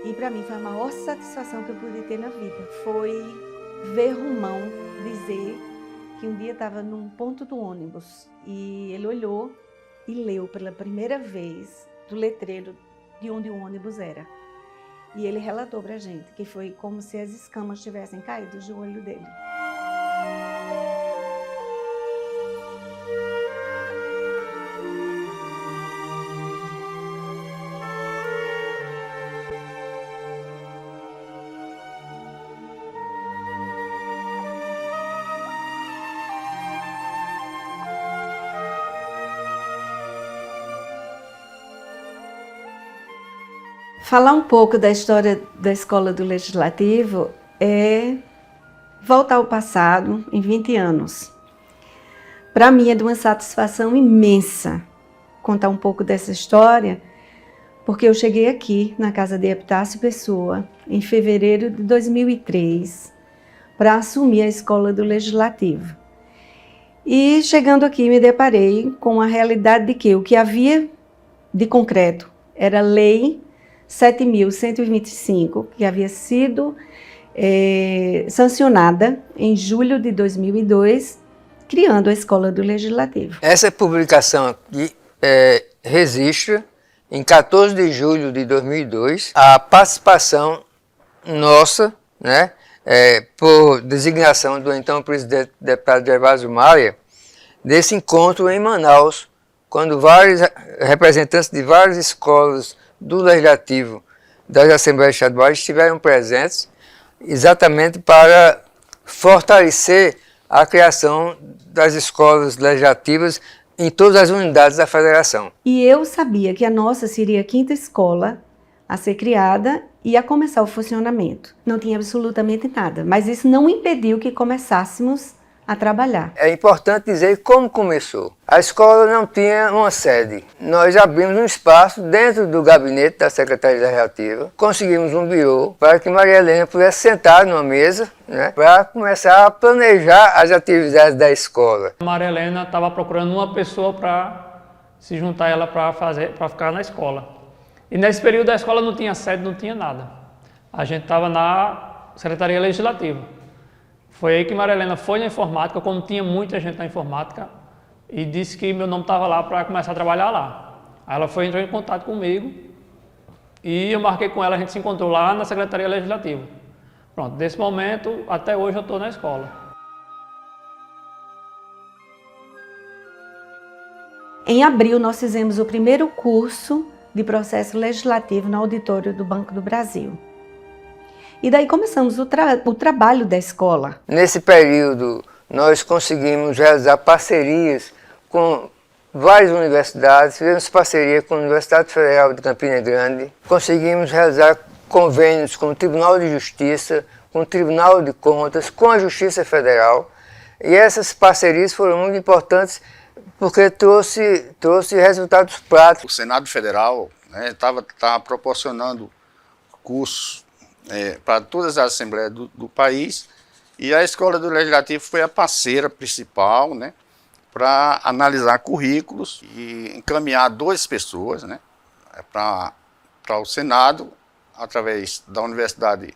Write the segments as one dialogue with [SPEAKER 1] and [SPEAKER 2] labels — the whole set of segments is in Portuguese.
[SPEAKER 1] E para mim foi a maior satisfação que eu pude ter na vida. Foi ver Romão dizer que um dia estava num ponto do ônibus e ele olhou e leu pela primeira vez do letreiro de onde o ônibus era. E ele relatou para a gente que foi como se as escamas tivessem caído do olho dele. Falar um pouco da história da Escola do Legislativo é voltar ao passado em 20 anos. Para mim é de uma satisfação imensa contar um pouco dessa história, porque eu cheguei aqui na casa de Epitácio Pessoa em fevereiro de 2003 para assumir a Escola do Legislativo. E chegando aqui me deparei com a realidade de que o que havia de concreto era lei 7.125, que havia sido sancionada em julho de 2002, criando a Escola do Legislativo.
[SPEAKER 2] Essa publicação aqui registra, em 14 de julho de 2002, a participação nossa, né, por designação do então presidente deputado Gervásio Maia, desse encontro em Manaus, quando vários representantes de várias escolas do Legislativo, das Assembleias Estaduais, estiveram presentes exatamente para fortalecer a criação das escolas legislativas em todas as unidades da Federação.
[SPEAKER 1] E eu sabia que a nossa seria a 5ª escola a ser criada e a começar o funcionamento. Não tinha absolutamente nada, mas isso não impediu que começássemos a trabalhar.
[SPEAKER 2] É importante dizer como começou. A escola não tinha uma sede. Nós abrimos um espaço dentro do gabinete da Secretaria Legislativa, conseguimos um birô para que Maria Helena pudesse sentar numa mesa, né, para começar a planejar as atividades da escola.
[SPEAKER 3] A Maria Helena estava procurando uma pessoa para se juntar a ela para ficar na escola. E nesse período a escola não tinha sede, não tinha nada. A gente estava na Secretaria Legislativa. Foi aí que Maria Helena foi na informática, como tinha muita gente na informática, e disse que meu nome estava lá para começar a trabalhar lá. Aí ela entrou em contato comigo e eu marquei com ela, a gente se encontrou lá na Secretaria Legislativa. Pronto, desse momento até hoje eu estou na escola.
[SPEAKER 1] Em abril nós fizemos o primeiro curso de processo legislativo no auditório do Banco do Brasil. E daí começamos o trabalho da escola.
[SPEAKER 2] Nesse período, nós conseguimos realizar parcerias com várias universidades, fizemos parceria com a Universidade Federal de Campina Grande, conseguimos realizar convênios com o Tribunal de Justiça, com o Tribunal de Contas, com a Justiça Federal. E essas parcerias foram muito importantes porque trouxe resultados práticos.
[SPEAKER 4] O Senado Federal estava proporcionando cursos para todas as assembleias do país, e a Escola do Legislativo foi a parceira principal, né, para analisar currículos e encaminhar 2 pessoas, né, para o Senado, através da Universidade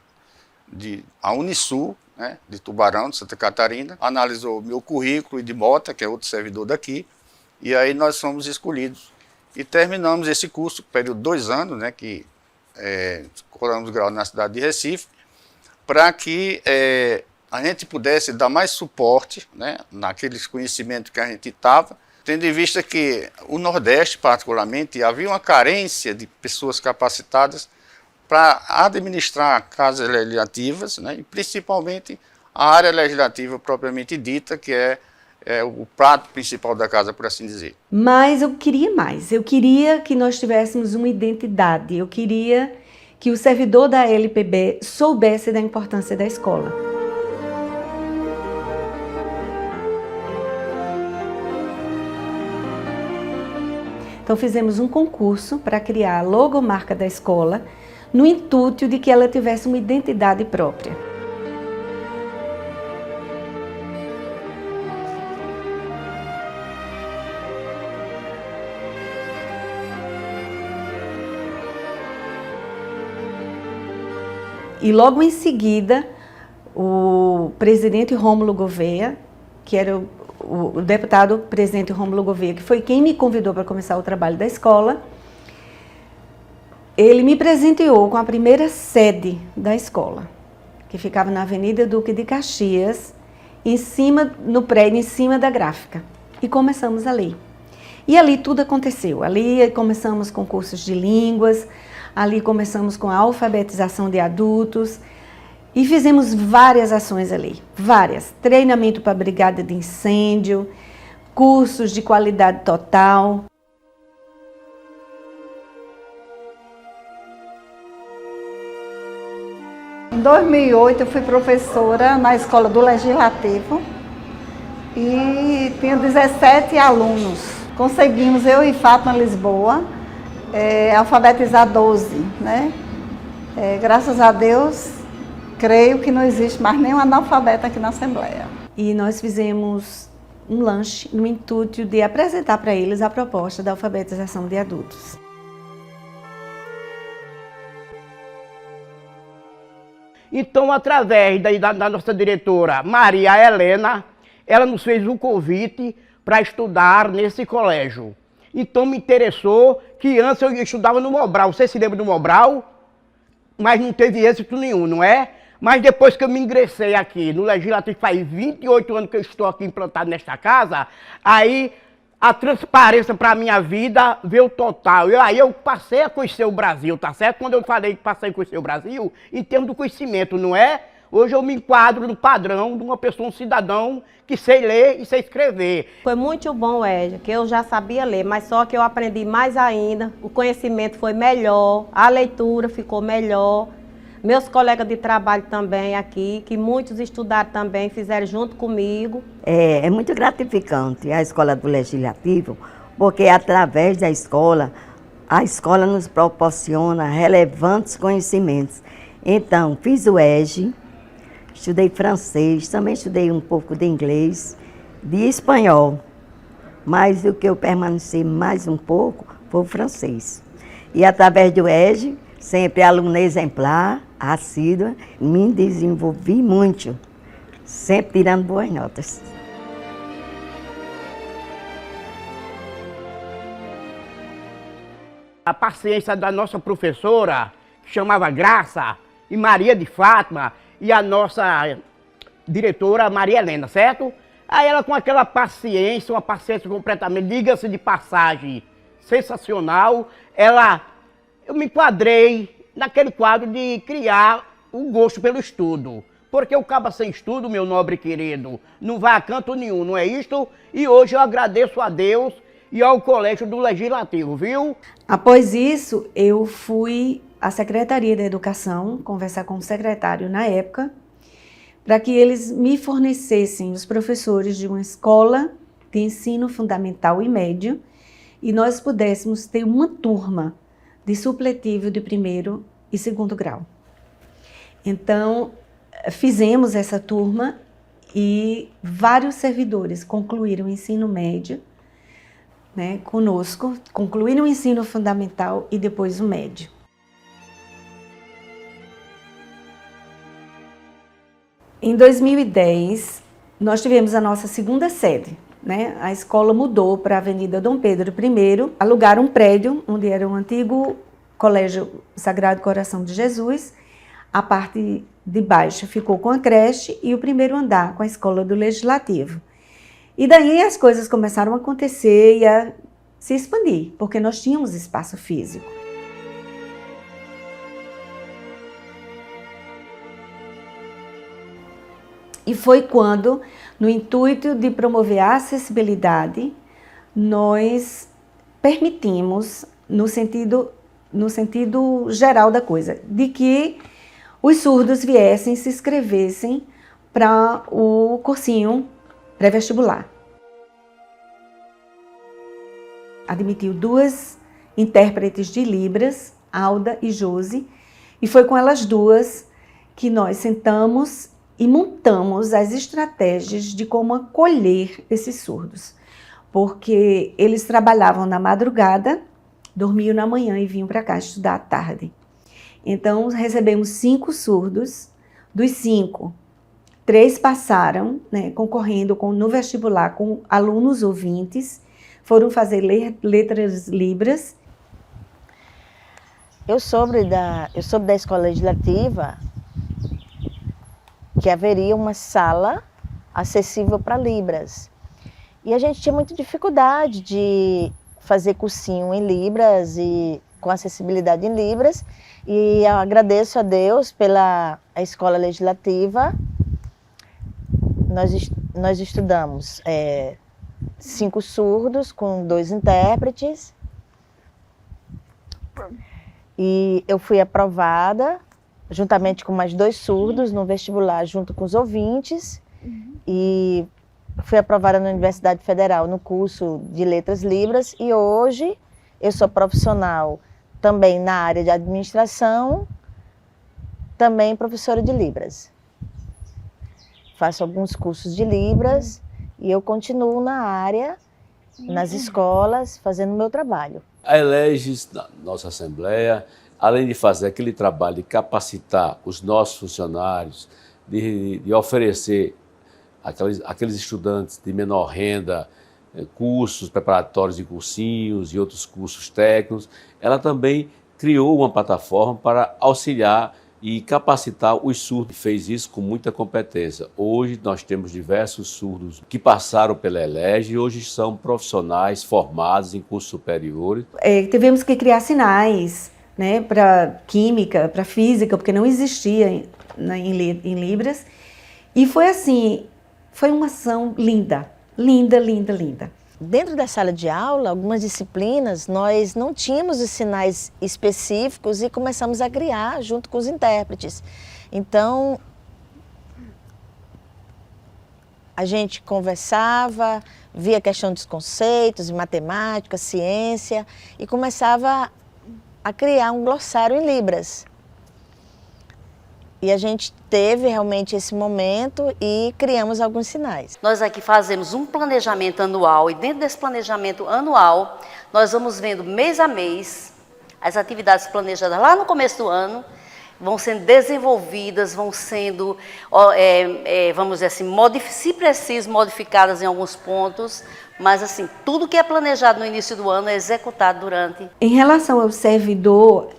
[SPEAKER 4] a Unisul, né, de Tubarão, de Santa Catarina, analisou o meu currículo e de Mota, que é outro servidor daqui, e aí nós fomos escolhidos. E terminamos esse curso, período de 2 anos, né, que colamos grau na cidade de Recife, para que a gente pudesse dar mais suporte, né, naqueles conhecimentos que a gente estava, tendo em vista que o Nordeste, particularmente, havia uma carência de pessoas capacitadas para administrar casas legislativas, né, e principalmente a área legislativa propriamente dita, que é o prato principal da casa, por assim dizer.
[SPEAKER 1] Mas eu queria mais, eu queria que nós tivéssemos uma identidade, eu queria que o servidor da LPB soubesse da importância da escola. Então fizemos um concurso para criar a logomarca da escola, no intuito de que ela tivesse uma identidade própria. E logo em seguida, o presidente Rômulo Gouveia, que era o deputado presidente Rômulo Gouveia, que foi quem me convidou para começar o trabalho da escola, ele me presenteou com a primeira sede da escola, que ficava na Avenida Duque de Caxias, no prédio em cima da gráfica. E começamos ali. E ali tudo aconteceu. Ali começamos com cursos de línguas, ali começamos com a alfabetização de adultos e fizemos várias ações ali, várias. Treinamento para brigada de incêndio, cursos de qualidade total.
[SPEAKER 5] Em 2008 eu fui professora na Escola do Legislativo e tinha 17 alunos. Conseguimos, eu e Fátima Lisboa, alfabetizar 12, né? Graças a Deus, creio que não existe mais nenhum analfabeto aqui na Assembleia.
[SPEAKER 1] E nós fizemos um lanche no intuito de apresentar para eles a proposta da alfabetização de adultos.
[SPEAKER 6] Então, através da nossa diretora Maria Helena, ela nos fez um convite para estudar nesse colégio. Então me interessou, que antes eu estudava no Mobral. Você se lembra do Mobral? Mas não teve êxito nenhum, não é? Mas depois que eu me ingressei aqui no Legislativo, faz 28 anos que eu estou aqui implantado nesta casa, aí a transparência para a minha vida veio total. Aí eu passei a conhecer o Brasil, tá certo? Quando eu falei que passei a conhecer o Brasil, em termos do conhecimento, não é? Hoje eu me enquadro no padrão de uma pessoa, um cidadão que sei ler e sei escrever.
[SPEAKER 7] Foi muito bom, Edja, que eu já sabia ler, mas só que eu aprendi mais ainda, o conhecimento foi melhor, a leitura ficou melhor. Meus colegas de trabalho também aqui, que muitos estudaram também, fizeram junto comigo.
[SPEAKER 8] É muito gratificante a Escola do Legislativo, porque através da escola, a escola nos proporciona relevantes conhecimentos. Então, fiz o EJE, estudei francês, também estudei um pouco de inglês, de espanhol, mas o que eu permaneci mais um pouco foi o francês. E através do EJE, sempre aluna exemplar, assídua, me desenvolvi muito, sempre tirando boas notas.
[SPEAKER 6] A paciência da nossa professora, que chamava Graça, e Maria de Fátima, e a nossa diretora Maria Helena, certo? Aí ela com aquela paciência, uma paciência completamente, diga-se de passagem, sensacional, eu me enquadrei naquele quadro de criar o gosto pelo estudo. Porque o cabo sem estudo, meu nobre querido, não vai a canto nenhum, não é isto? E hoje eu agradeço a Deus e ao Colégio do Legislativo, viu?
[SPEAKER 1] Após isso, eu fui à Secretaria da Educação, conversar com o secretário na época, para que eles me fornecessem os professores de uma escola de ensino fundamental e médio, e nós pudéssemos ter uma turma de supletivo de primeiro e segundo grau. Então, fizemos essa turma e vários servidores concluíram o ensino médio, né, conosco, concluíram o ensino fundamental e depois o médio. Em 2010, nós tivemos a nossa segunda sede, né? A escola mudou para a Avenida Dom Pedro I, alugaram um prédio onde era o antigo Colégio Sagrado Coração de Jesus. A parte de baixo ficou com a creche e o primeiro andar com a Escola do Legislativo. E daí as coisas começaram a acontecer e a se expandir, porque nós tínhamos espaço físico. E foi quando, no intuito de promover a acessibilidade, nós permitimos, no sentido geral da coisa, de que os surdos viessem, se inscrevessem para o cursinho pré-vestibular. Admitiu 2 intérpretes de Libras, Alda e Josi, e foi com elas duas que nós sentamos e montamos as estratégias de como acolher esses surdos, porque eles trabalhavam na madrugada, dormiam na manhã e vinham para cá estudar à tarde. Então, recebemos 5 surdos, dos 5, 3 passaram, né, concorrendo no vestibular com alunos ouvintes, foram fazer letras libras.
[SPEAKER 9] Eu soube da Escola Legislativa que haveria uma sala acessível para Libras. E a gente tinha muita dificuldade de fazer cursinho em Libras e com acessibilidade em Libras. E eu agradeço a Deus pela Escola Legislativa. Nós estudamos 5 surdos com 2 intérpretes. E eu fui aprovada, juntamente com mais 2 surdos, no vestibular, junto com os ouvintes. E fui aprovada na Universidade Federal, no curso de Letras Libras. E hoje eu sou profissional também na área de administração, também professora de Libras. Faço alguns cursos de Libras e eu continuo na área, nas escolas, fazendo o meu trabalho.
[SPEAKER 10] A Eleges, na nossa Assembleia, além de fazer aquele trabalho de capacitar os nossos funcionários, de oferecer aqueles estudantes de menor renda, cursos preparatórios e cursinhos e outros cursos técnicos, ela também criou uma plataforma para auxiliar e capacitar os surdos. Fez isso com muita competência. Hoje nós temos diversos surdos que passaram pela ELEGE e hoje são profissionais formados em cursos superiores.
[SPEAKER 1] Tivemos que criar sinais, né, para química, para física, porque não existia em Libras. E foi assim, foi uma ação linda, linda, linda, linda.
[SPEAKER 9] Dentro da sala de aula, algumas disciplinas, nós não tínhamos os sinais específicos e começamos a criar junto com os intérpretes. Então, a gente conversava, via a questão dos conceitos, matemática, ciência, e começava a criar um glossário em Libras. E a gente teve realmente esse momento e criamos alguns sinais.
[SPEAKER 11] Nós aqui fazemos um planejamento anual e dentro desse planejamento anual, nós vamos vendo mês a mês as atividades planejadas lá no começo do ano, vão sendo desenvolvidas, vão sendo, vamos dizer assim, se preciso, modificadas em alguns pontos, mas assim, tudo que é planejado no início do ano é executado durante.
[SPEAKER 1] Em relação ao servidor,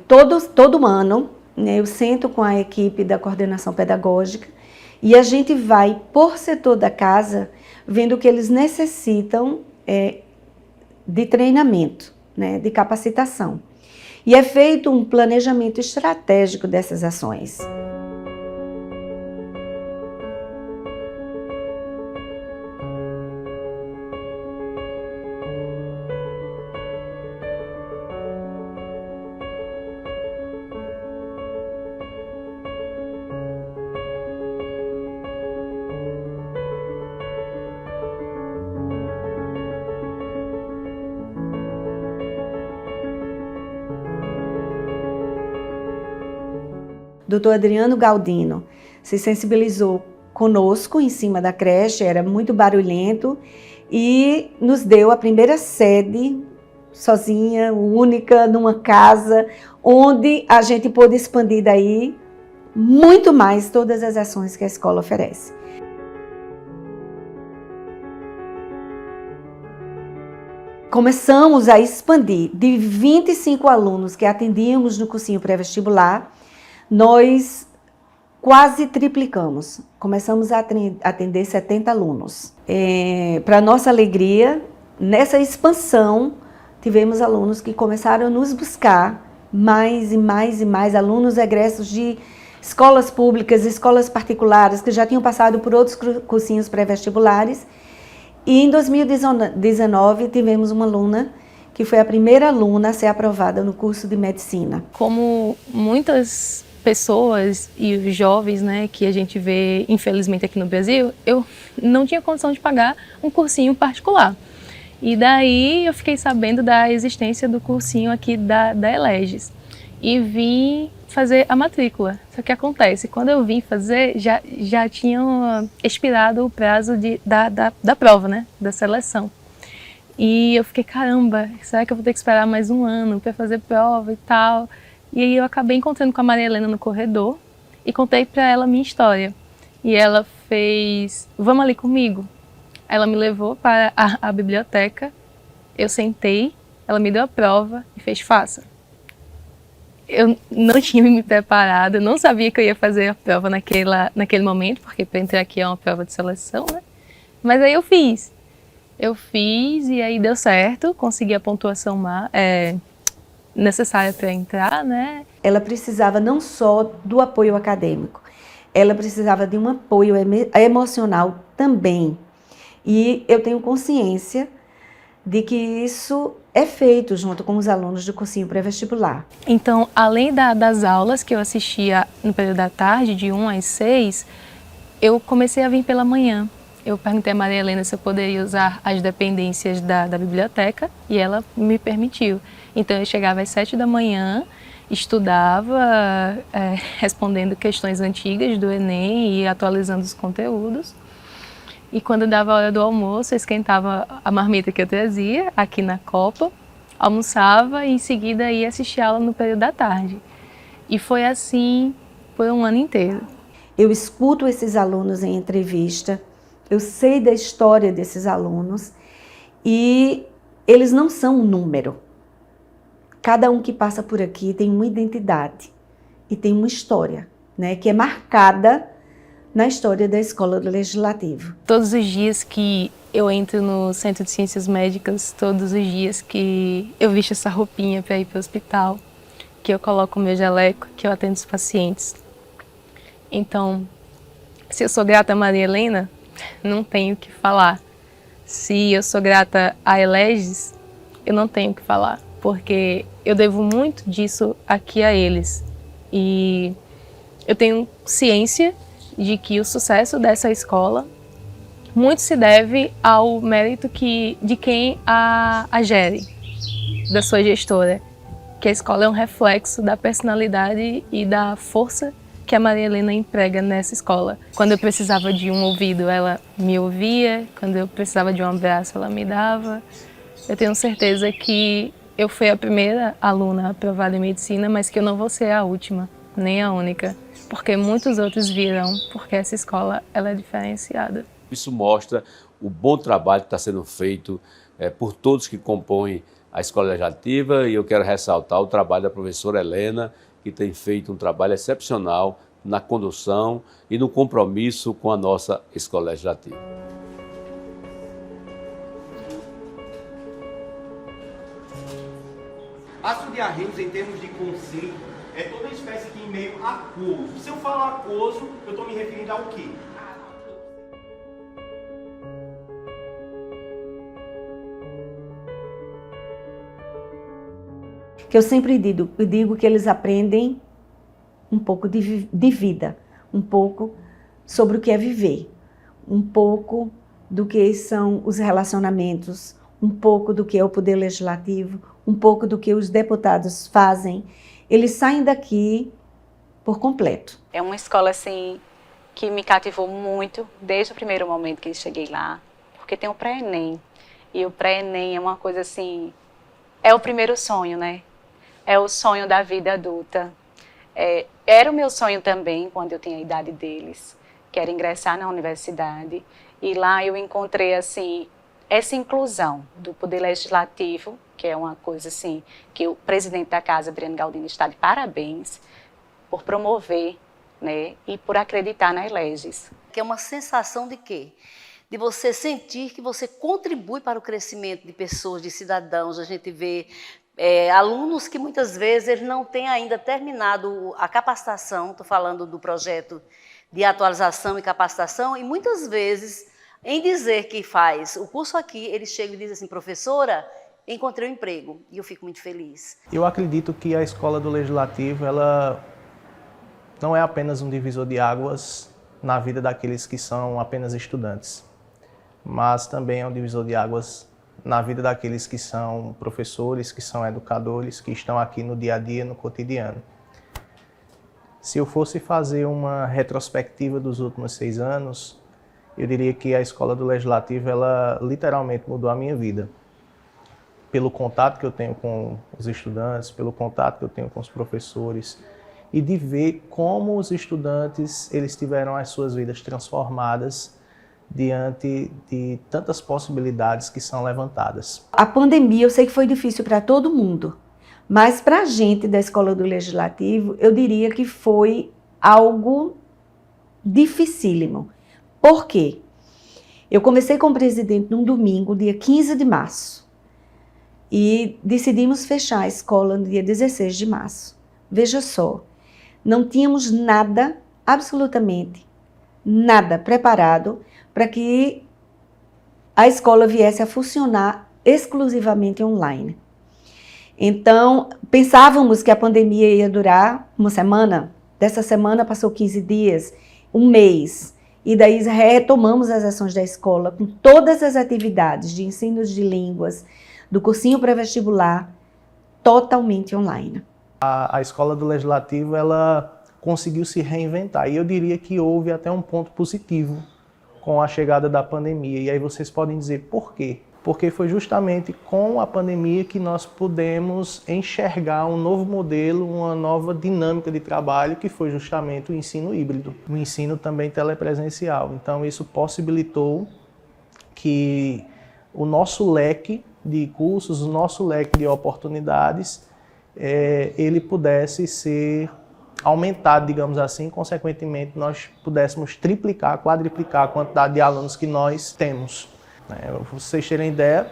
[SPEAKER 1] todo ano, eu sento com a equipe da coordenação pedagógica e a gente vai, por setor da casa, vendo o que eles necessitam de treinamento, né, de capacitação. E é feito um planejamento estratégico dessas ações. Dr. Adriano Galdino se sensibilizou conosco em cima da creche, era muito barulhento, e nos deu a primeira sede, sozinha, única, numa casa, onde a gente pôde expandir daí muito mais todas as ações que a escola oferece. Começamos a expandir de 25 alunos que atendíamos no cursinho pré-vestibular, nós quase triplicamos. Começamos a atender 70 alunos. Para nossa alegria, nessa expansão, tivemos alunos que começaram a nos buscar mais e mais e mais, alunos egressos de escolas públicas, escolas particulares, que já tinham passado por outros cursinhos pré-vestibulares. E em 2019, tivemos uma aluna que foi a primeira aluna a ser aprovada no curso de medicina.
[SPEAKER 12] Como muitas pessoas e jovens, né, que a gente vê, infelizmente, aqui no Brasil, eu não tinha condição de pagar um cursinho particular. E daí eu fiquei sabendo da existência do cursinho aqui da ELEGES e vim fazer a matrícula. Só que acontece, quando eu vim fazer, já tinha expirado o prazo da prova, né, da seleção. E eu fiquei, caramba, será que eu vou ter que esperar mais um ano para fazer prova e tal? E aí eu acabei encontrando com a Maria Helena no corredor e contei para ela a minha história. E ela fez, vamos ali comigo. Ela me levou para a biblioteca, eu sentei, ela me deu a prova e fez, faça. Eu não tinha me preparado, eu não sabia que eu ia fazer a prova naquele momento, porque para entrar aqui é uma prova de seleção, né? Mas aí eu fiz. Eu fiz e aí deu certo, consegui a pontuação necessária para entrar, né?
[SPEAKER 1] Ela precisava não só do apoio acadêmico, ela precisava de um apoio emocional também. E eu tenho consciência de que isso é feito junto com os alunos do cursinho pré-vestibular.
[SPEAKER 12] Então, além das aulas que eu assistia no período da tarde, de 1 às 6, eu comecei a vir pela manhã. Eu perguntei a Maria Helena se eu poderia usar as dependências da biblioteca e ela me permitiu. Então, eu chegava às 7 da manhã, estudava, respondendo questões antigas do Enem e atualizando os conteúdos. E quando dava a hora do almoço, eu esquentava a marmita que eu trazia aqui na copa, almoçava e em seguida ia assistir aula no período da tarde. E foi assim por um ano inteiro.
[SPEAKER 1] Eu escuto esses alunos em entrevista, eu sei da história desses alunos e eles não são um número. Cada um que passa por aqui tem uma identidade e tem uma história, né, que é marcada na história da Escola do Legislativo.
[SPEAKER 12] Todos os dias que eu entro no Centro de Ciências Médicas, todos os dias que eu visto essa roupinha para ir para o hospital, que eu coloco o meu jaleco, que eu atendo os pacientes. Então, se eu sou grata a Maria Helena, não tenho o que falar. Se eu sou grata a Eleges, eu não tenho o que falar, porque eu devo muito disso aqui a eles. E eu tenho ciência de que o sucesso dessa escola muito se deve ao mérito de quem a gere, da sua gestora, que a escola é um reflexo da personalidade e da força que a Maria Helena emprega nessa escola. Quando eu precisava de um ouvido, ela me ouvia, quando eu precisava de um abraço, ela me dava. Eu tenho certeza que eu fui a primeira aluna aprovada em medicina, mas que eu não vou ser a última, nem a única, porque muitos outros virão, porque essa escola ela é diferenciada.
[SPEAKER 10] Isso mostra o bom trabalho que está sendo feito por todos que compõem a Escola Legislativa, e eu quero ressaltar o trabalho da professora Helena, que tem feito um trabalho excepcional na condução e no compromisso com a nossa Escola Legislativa.
[SPEAKER 13] Ácido de arreios, em termos de conceito, é toda espécie de e-mail aquoso. Se eu falar aquoso, eu estou me referindo ao quê?
[SPEAKER 1] Que eu sempre digo que eles aprendem um pouco de vida, um pouco sobre o que é viver, um pouco do que são os relacionamentos, um pouco do que é o poder legislativo, um pouco do que os deputados fazem. Eles saem daqui por completo.
[SPEAKER 14] É uma escola assim que me cativou muito desde o primeiro momento que cheguei lá, porque tem o pré-ENEM. E o pré-ENEM é uma coisa assim, é o primeiro sonho, né? É o sonho da vida adulta. Era o meu sonho também, quando eu tinha a idade deles, que era ingressar na universidade. E lá eu encontrei, assim, essa inclusão do Poder Legislativo, que é uma coisa, assim, que o presidente da casa, Adriano Galdino, está de parabéns por promover, né, e por acreditar na Eleges.
[SPEAKER 11] Que é uma sensação de quê? De você sentir que você contribui para o crescimento de pessoas, de cidadãos. A gente vê alunos que muitas vezes eles não têm ainda terminado a capacitação, estou falando do projeto de atualização e capacitação, e muitas vezes, em dizer que faz o curso aqui, eles chegam e dizem assim, professora, encontrei um emprego, e eu fico muito feliz.
[SPEAKER 13] Eu acredito que a Escola do Legislativo, ela não é apenas um divisor de águas na vida daqueles que são apenas estudantes, mas também é um divisor de águas na vida daqueles que são professores, que são educadores, que estão aqui no dia a dia, no cotidiano. Se eu fosse fazer uma retrospectiva dos últimos 6 anos, eu diria que a Escola do Legislativo, ela literalmente mudou a minha vida. pelo contato que eu tenho com os estudantes, pelo contato que eu tenho com os professores, e de ver como os estudantes eles tiveram as suas vidas transformadas diante de tantas possibilidades que são levantadas.
[SPEAKER 1] A pandemia eu sei que foi difícil para todo mundo, mas para a gente da Escola do Legislativo, eu diria que foi algo dificílimo. Por quê? Eu conversei com o presidente num domingo, dia 15 de março, e decidimos fechar a escola no dia 16 de março. Veja só, não tínhamos nada, absolutamente nada preparado para que a escola viesse a funcionar exclusivamente online. Então, pensávamos que a pandemia ia durar uma semana, dessa semana passou 15 dias, um mês, e daí retomamos as ações da escola com todas as atividades de ensino de línguas, do cursinho pré-vestibular, totalmente online.
[SPEAKER 13] A Escola do Legislativo, ela conseguiu se reinventar, e eu diria que houve até um ponto positivo com a chegada da pandemia. E aí vocês podem dizer por quê? Porque foi justamente com a pandemia que nós pudemos enxergar um novo modelo, uma nova dinâmica de trabalho, que foi justamente o ensino híbrido, o ensino também telepresencial. Então isso possibilitou que o nosso leque de cursos, o nosso leque de oportunidades, ele pudesse ser aumentado, digamos assim, consequentemente nós pudéssemos triplicar, quadriplicar a quantidade de alunos que nós temos. Para vocês terem ideia,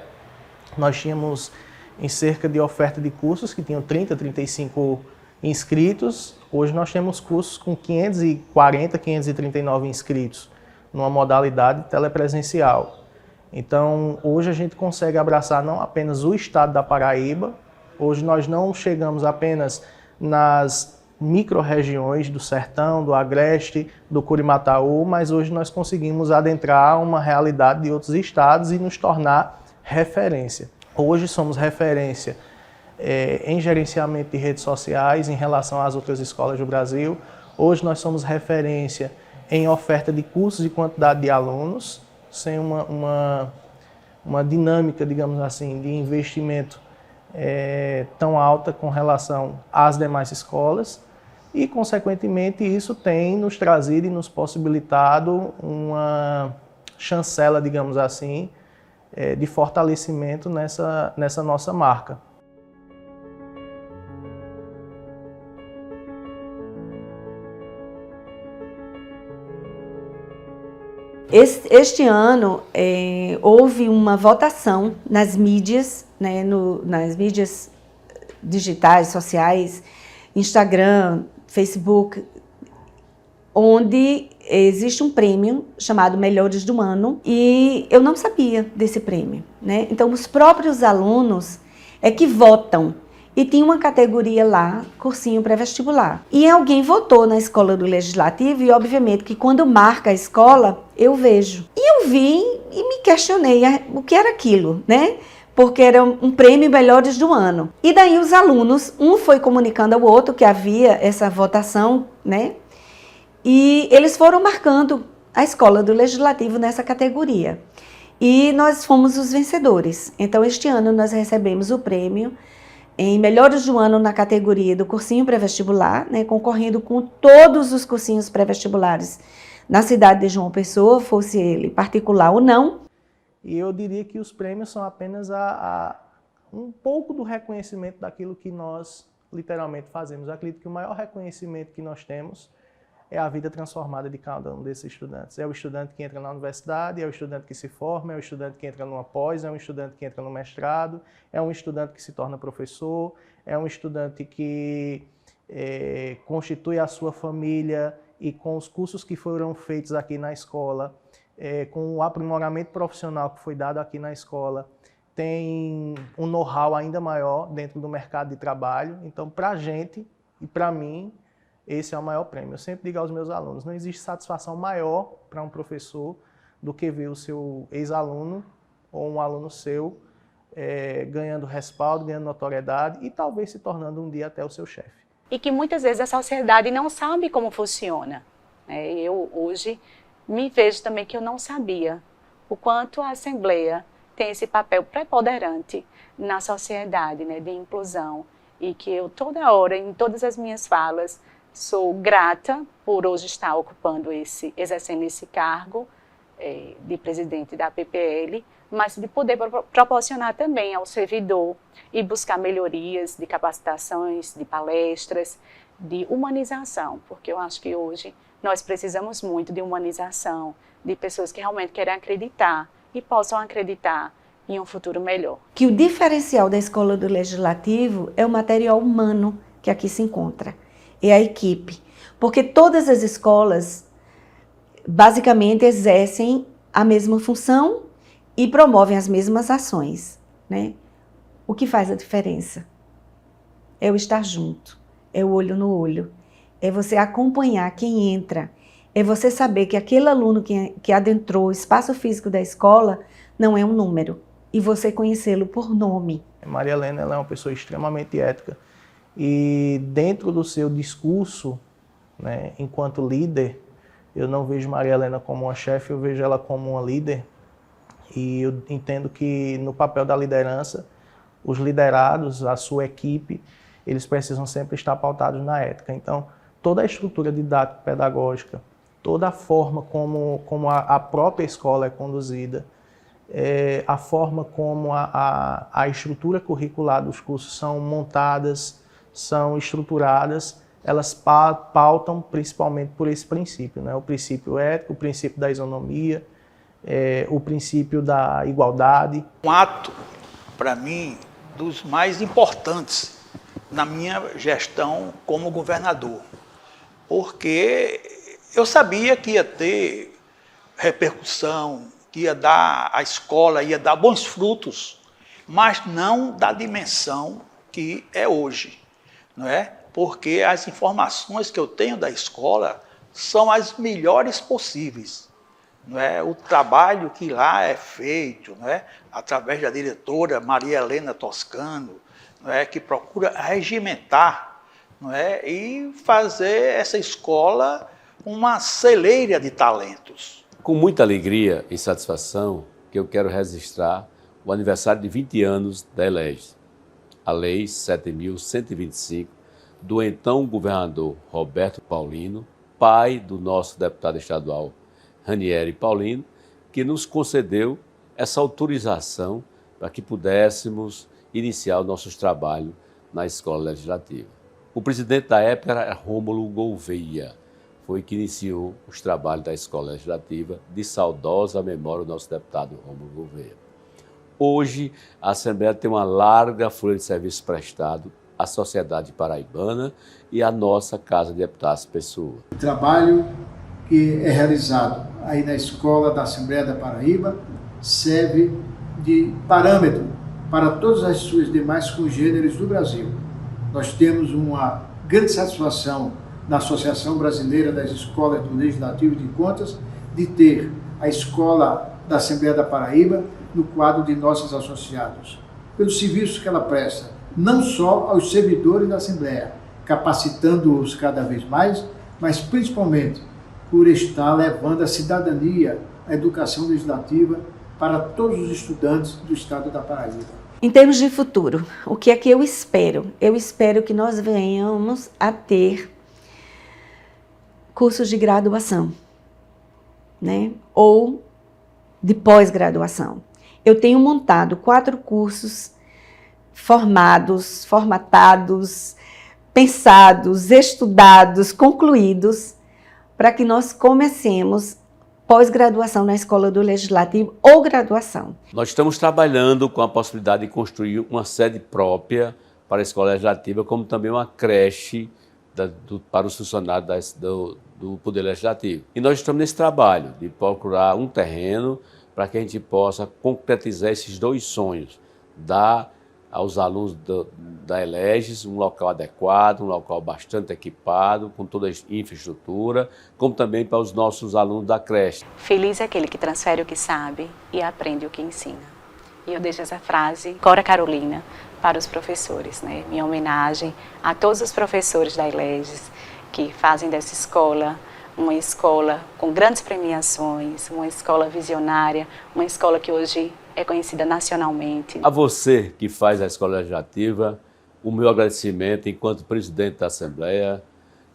[SPEAKER 13] nós tínhamos em cerca de oferta de cursos que tinham 30, 35 inscritos, hoje nós temos cursos com 540, 539 inscritos, numa modalidade telepresencial. Então, hoje a gente consegue abraçar não apenas o estado da Paraíba, hoje nós não chegamos apenas nas micro-regiões do Sertão, do Agreste, do Curimataú, mas hoje nós conseguimos adentrar uma realidade de outros estados e nos tornar referência. Hoje somos referência em gerenciamento de redes sociais em relação às outras escolas do Brasil. Hoje nós somos referência em oferta de cursos e quantidade de alunos, sem uma dinâmica, digamos assim, de investimento tão alta com relação às demais escolas. E, consequentemente, isso tem nos trazido e nos possibilitado uma chancela, digamos assim, de fortalecimento nessa nossa marca.
[SPEAKER 1] Este ano houve uma votação nas mídias, né, nas mídias digitais, sociais, Instagram, Facebook, onde existe um prêmio chamado Melhores do Ano, e eu não sabia desse prêmio, né? Então os próprios alunos é que votam, e tinha uma categoria lá, cursinho pré-vestibular. E alguém votou na Escola do Legislativo, e obviamente que quando marca a escola, eu vejo. E eu vi e me questionei o que era aquilo, né? Porque era um prêmio Melhores do Ano. E daí os alunos, um foi comunicando ao outro que havia essa votação, né? E eles foram marcando a Escola do Legislativo nessa categoria. E nós fomos os vencedores. Então, este ano nós recebemos o prêmio em Melhores do Ano na categoria do cursinho pré-vestibular, né? Concorrendo com todos os cursinhos pré-vestibulares na cidade de João Pessoa, fosse ele particular ou não.
[SPEAKER 13] E eu diria que os prêmios são apenas um pouco do reconhecimento daquilo que nós literalmente fazemos. Eu acredito que o maior reconhecimento que nós temos é a vida transformada de cada um desses estudantes. É o estudante que entra na universidade, é o estudante que se forma, é o estudante que entra numa pós, é um estudante que entra no mestrado, é um estudante que se torna professor, é um estudante que constitui a sua família, e com os cursos que foram feitos aqui na escola, com o aprimoramento profissional que foi dado aqui na escola, tem um know-how ainda maior dentro do mercado de trabalho. Então, para a gente e para mim, esse é o maior prêmio. Eu sempre digo aos meus alunos, não existe satisfação maior para um professor do que ver o seu ex-aluno ou um aluno seu ganhando respaldo, ganhando notoriedade e talvez se tornando um dia até o seu chefe.
[SPEAKER 14] E que muitas vezes a sociedade não sabe como funciona. Eu hoje me vejo também que eu não sabia o quanto a Assembleia tem esse papel preponderante na sociedade, né, de inclusão, e que eu toda hora, em todas as minhas falas, sou grata por hoje estar exercendo esse cargo de presidente da PPL, mas de poder proporcionar também ao servidor e buscar melhorias de capacitações, de palestras, de humanização, porque eu acho que hoje nós precisamos muito de humanização, de pessoas que realmente querem acreditar e possam acreditar em um futuro melhor.
[SPEAKER 1] Que o diferencial da Escola do Legislativo é o material humano que aqui se encontra, é a equipe, porque todas as escolas basicamente exercem a mesma função e promovem as mesmas ações, né? O que faz a diferença é o estar junto, é o olho no olho, é você acompanhar quem entra, é você saber que aquele aluno que adentrou o espaço físico da escola não é um número, e você conhecê-lo por nome.
[SPEAKER 13] Maria Helena, ela é uma pessoa extremamente ética e dentro do seu discurso, né, enquanto líder, eu não vejo Maria Helena como uma chefe, eu vejo ela como uma líder, e eu entendo que no papel da liderança, os liderados, a sua equipe, eles precisam sempre estar pautados na ética. Então, toda a estrutura didático-pedagógica, toda a forma como a própria escola é conduzida, a forma como a estrutura curricular dos cursos são montadas, são estruturadas, elas pautam principalmente por esse princípio, né? O princípio ético, o princípio da isonomia, o princípio da igualdade.
[SPEAKER 15] Um ato, para mim, dos mais importantes na minha gestão como governador, porque eu sabia que ia ter repercussão, que ia dar, a escola ia dar bons frutos, mas não da dimensão que é hoje, não é? Porque as informações que eu tenho da escola são as melhores possíveis, não é? O trabalho que lá é feito, não é? Através da diretora Maria Helena Toscano, não é? Que procura regimentar, não é? E fazer essa escola uma celeira de talentos.
[SPEAKER 10] Com muita alegria e satisfação que eu quero registrar o aniversário de 20 anos da ELEGES, a Lei 7.125, do então governador Roberto Paulino, pai do nosso deputado estadual Ranieri Paulino, que nos concedeu essa autorização para que pudéssemos iniciar os nossos trabalhos na Escola Legislativa. O presidente da época era Rômulo Gouveia, foi que iniciou os trabalhos da Escola Legislativa, de saudosa memória do nosso deputado Rômulo Gouveia. Hoje, a Assembleia tem uma larga folha de serviço prestado à sociedade paraibana e à nossa Casa de Deputados Pessoa.
[SPEAKER 16] O trabalho que é realizado aí na Escola da Assembleia da Paraíba serve de parâmetro para todas as suas demais congêneres do Brasil. Nós temos uma grande satisfação na Associação Brasileira das Escolas do Legislativo de Contas de ter a Escola da Assembleia da Paraíba no quadro de nossos associados, pelos serviços que ela presta, não só aos servidores da Assembleia, capacitando-os cada vez mais, mas principalmente por estar levando a cidadania, a educação legislativa para todos os estudantes do estado da Paraíba.
[SPEAKER 1] Em termos de futuro, o que é que eu espero? Eu espero que nós venhamos a ter cursos de graduação, né? Ou de pós-graduação. Eu tenho montado 4 cursos formados, formatados, pensados, estudados, concluídos, para que nós comecemos pós-graduação na Escola do Legislativo ou graduação.
[SPEAKER 10] Nós estamos trabalhando com a possibilidade de construir uma sede própria para a Escola Legislativa, como também uma creche para os funcionários do Poder Legislativo. E nós estamos nesse trabalho de procurar um terreno para que a gente possa concretizar esses 2 sonhos, dar aos alunos da ELEGES um local adequado, um local bastante equipado, com toda a infraestrutura, como também para os nossos alunos da creche.
[SPEAKER 14] Feliz é aquele que transfere o que sabe e aprende o que ensina. E eu deixo essa frase, Cora Carolina, para os professores, né? Minha homenagem a todos os professores da ELEGES que fazem dessa escola uma escola com grandes premiações, uma escola visionária, uma escola que hoje é conhecida nacionalmente.
[SPEAKER 10] A você que faz a Escola Legislativa, o meu agradecimento enquanto presidente da Assembleia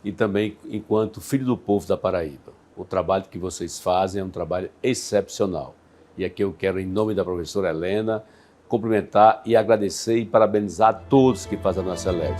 [SPEAKER 10] e também enquanto filho do povo da Paraíba. O trabalho que vocês fazem é um trabalho excepcional. E aqui eu quero, em nome da professora Helena, cumprimentar e agradecer e parabenizar a todos que fazem a nossa LEG.